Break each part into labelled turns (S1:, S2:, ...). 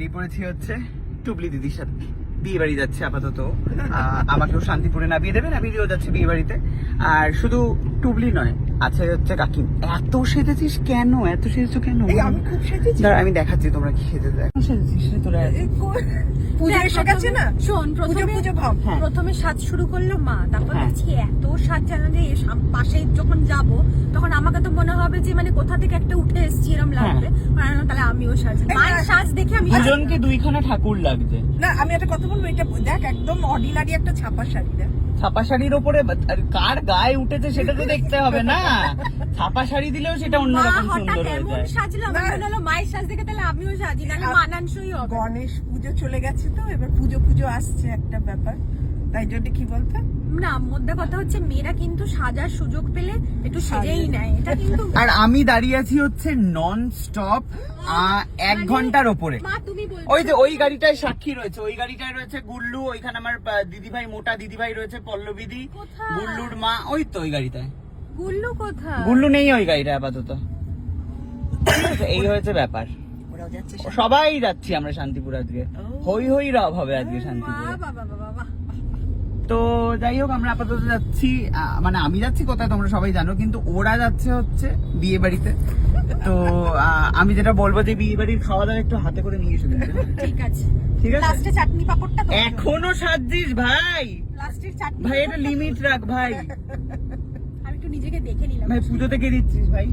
S1: বেরিয়ে পড়েছি হচ্ছে টুবলি দিদির সাথে, বিয়ে বাড়ি যাচ্ছে আপাতত। আমাকেও শান্তিপুরে নামিয়ে দেবে, নামিয়ে দিয়েও যাচ্ছে বিয়ে বাড়িতে। আর শুধু টুবলি নয়, আছে হচ্ছে কাকিম। এত সেজেছিস কেন? এত সেজেছো কেন?
S2: আমি খুব সেজেছি।
S1: দাঁড়া আমি দেখাচ্ছি তোমরা কি সেজেছো। এখন সেজেছিস রে তোরা?
S2: পুজো এসে গেছে না?
S3: শোন,
S2: পুজো ভাব।
S3: প্রথমে সাজ শুরু করলো মা, তারপর
S1: হ্যাঁ।
S3: দেখছি এত সাজ জানা যে পাশে যখন যাব তখন আমাকে তো মনে হবে যে মানে কোথা থেকে একটা উঠে এসেছি এরকম লাগবে। তাহলে আমিও সাজি, মায়ের সাজ দেখে আমি
S1: দুজনকে দুইখানা ঠাকুর লাগছে।
S2: না আমি একটা কথা বলবো, এটা দেখ একদম অর্ডিনারি একটা ছাপা শাড়ি। দেখ
S1: ছাপা শাড়ির ওপরে কার গায়ে উঠেছে সেটা তো দেখতে হবে না। ছাপা শাড়ি দিলেও সেটা অন্যরকম সুন্দর হয়ে যায়।
S3: সাজলো, আমার মনে হলো মায়ের সাজ দেখে তাহলে আমিও সাজি, নাহলে মানানসই হবে।
S2: গণেশ পুজো চলে গেছে তো, এবার পুজো আসছে একটা ব্যাপার, তাই জন্য কি বলতে
S3: না, মধ্যে কথা হচ্ছে মেয়েরা কিন্তু সাজার সুযোগ পেলে একটু সেজেই নেয়, এটা কিন্তু।
S1: আর আমি দাঁড়িয়ে আছি হচ্ছে নন স্টপ 1 ঘন্টার ওপরে।
S3: মা তুমি বলছো
S1: ওই যে ওই গাড়িটায় সাক্ষী রয়েছে, ওই গাড়িটায় রয়েছে গুল্লু, ওইখানে আমার দিদিভাই, মোটা দিদিভাই রয়েছে, পল্লবীদি,
S3: কোথায়?
S1: গুল্লুর মা। ওই তো ওই গাড়িটায়।
S3: গুল্লু কোথায়?
S1: গুল্লু নেই ওই গাড়িটা আপাতত। এই হয়েছে ব্যাপার।
S2: ওরাও যাচ্ছে
S1: সবাই যাচ্ছি আমরা শান্তিপুর আজকে। হই হই রব হবে আজকে শান্তিপুরে।
S3: বাবা বাবা বাবা।
S1: তো যাই হোক, আমরা আপাতত যাচ্ছি, মানে আমি যাচ্ছি কোথায় তোমরা সবাই জানো, কিন্তু ওরা যাচ্ছে হচ্ছে বিয়ে বাড়িতে। তো আমি যেটা বলবো যে বিয়ে বাড়ির খাওয়া দাওয়া একটু হাতে করে নিয়ে এসে দিন।
S3: ঠিক আছে,
S1: ঠিক আছে।
S3: লাস্টে চাটনি পাপড়টা তো
S1: এখনো সাজছিস ভাই?
S3: লাস্টের চাটনি
S1: ভাই এটা লিমিট রাখ ভাই।
S3: আমি একটু নিজেকে দেখে নিলাম।
S1: ভাই পুজোতে কে দিচ্ছিস ভাই?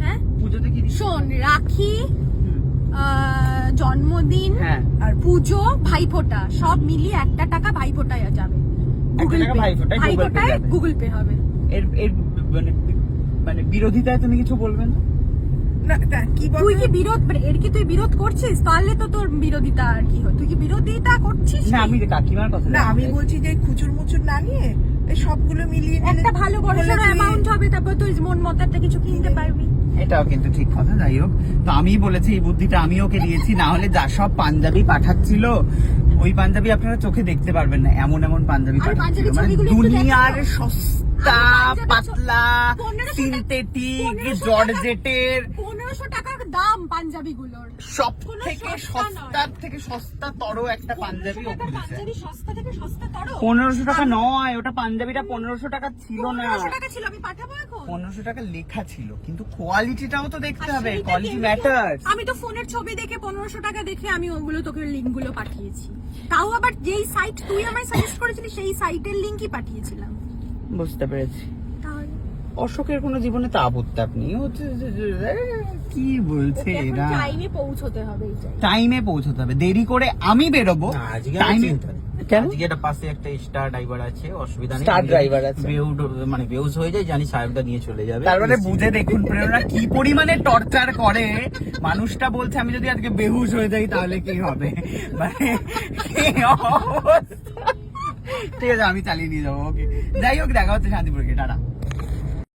S3: হ্যাঁ
S1: পুজোতে কি দিচ্ছিস?
S3: শোন, রাখি, জন্মদিন
S1: হ্যাঁ।
S3: আর পুজো, ভাইফোঁটা সব মিলিয়ে 1 টাকা ভাইফোঁটায় যাবে। গুগল
S1: টাকা
S3: পে,
S1: ভাইফোঁটায় Google Pay যাবে।
S3: গুগল পে হবে।
S1: এর এর মানে বিরোধিতায় তুমি কিছু বলবে না?
S2: না কি
S3: তুই কি
S2: বলতে
S3: বিরোধ, এর কি তুই বিরোধ করছিস? তাহলে তো তোর বিরোধিতা আর কি হয়, তুই কি বিরোধিতা করছিস?
S1: না আমি কাকিমার কথা
S2: না আমি বলছি যে খুচুর মুচুর না নিয়ে এই সবগুলো মিলিয়ে নিলে
S3: একটা ভালো বড়
S2: বললে তুই-
S3: অ্যামাউন্ট হবে, তারপর তুই মন মতো একটা কিছু কিনতে পারবি।
S1: এটাও কিন্তু ঠিক কথা। যাই হোক, তো আমি বলেছি এই বুদ্ধিটা আমি ওকে দিয়েছি, না হলে যা সব পাঞ্জাবি পাঠাচ্ছিল ওই পাঞ্জাবি আপনারা চোখে দেখতে পারবেন না, এমন এমন পাঞ্জাবি
S3: আরে
S1: পাঠাচ্ছিল,
S3: পাঞ্জাবি
S1: মানে
S3: ছবিগুলো একটু
S1: দুনিয়ার
S3: দেখো।
S1: সস্তা
S3: আরে পাঞ্জাবি
S1: পাতলা
S3: 1500
S1: সিনথেটিক
S3: 1500
S1: জর্জেটের
S3: 1500 টাকার দাম পাঞ্জাবি গুলোর।
S1: সব
S3: কোনো
S1: থেকে
S3: সস্তা নয়।
S1: সস্তার থেকে সস্তা তর একটা পাঞ্জাবি ও খুঁজেছে।
S3: পাঞ্জাবি সস্তা থেকে সস্তা তর।
S1: 1500 টাকা নয়, ওটা পাঞ্জাবিটা 1500 টাকা ছিল না।
S3: 1500 টাকা ছিল, আমি পাঠাবো এখন।
S1: 1500 টাকা লেখা ছিল, কিন্তু কোয়ালিটিটাও তো দেখতে
S3: আর
S1: হবে,
S3: সেইটা
S1: কোয়ালিটি
S3: কি
S1: ম্যাটারস।
S3: আমি তো ফোনের ছবি দেখে 1500 টাকা দেখে আমি ওগুলো তোকে লিংক গুলো পাঠিয়েছি, তাও আবার যেই সাইট তুই আমায় সাজেস্ট করেছিলি সেই সাইটের লিংকই পাঠিয়েছিলাম।
S1: বুঝতে পেরেছি।
S3: তাহলে
S1: অশোকের কোনো জীবনে তাপ উত্তাপ নেই, হচ্ছে কি বলছে এরা।
S3: টাইমে পৌঁছতে হবে, এই জায়গায়
S1: টাইমে পৌঁছতে হবে, দেরি করে আমি বেরোবো
S4: না, আজকে
S1: টাইমে।
S4: চিন্তা নেই।
S1: কেন?
S4: আজকে একটা পাশে একটা স্টার ড্রাইভার আছে, অসুবিধা নেই।
S1: Star driver আছে।
S4: মানে বেউস হয়ে যায়, জানি সাহেবটা নিয়ে চলে যাবে।
S1: তার মানে বুঝে দেখুন প্রেরণা কি পরিমাণে টর্চার করে। মানুষটা বলছে আমি যদি আজকে বেহুশ হয়ে যাই তাহলে কি হবে, মানে কি অবস্থা। ঠিক আছে আমি চালিয়ে নিয়ে যাবো। ওকে, যাই হোক দেখা হচ্ছে শান্তিপুরকে, টাটা।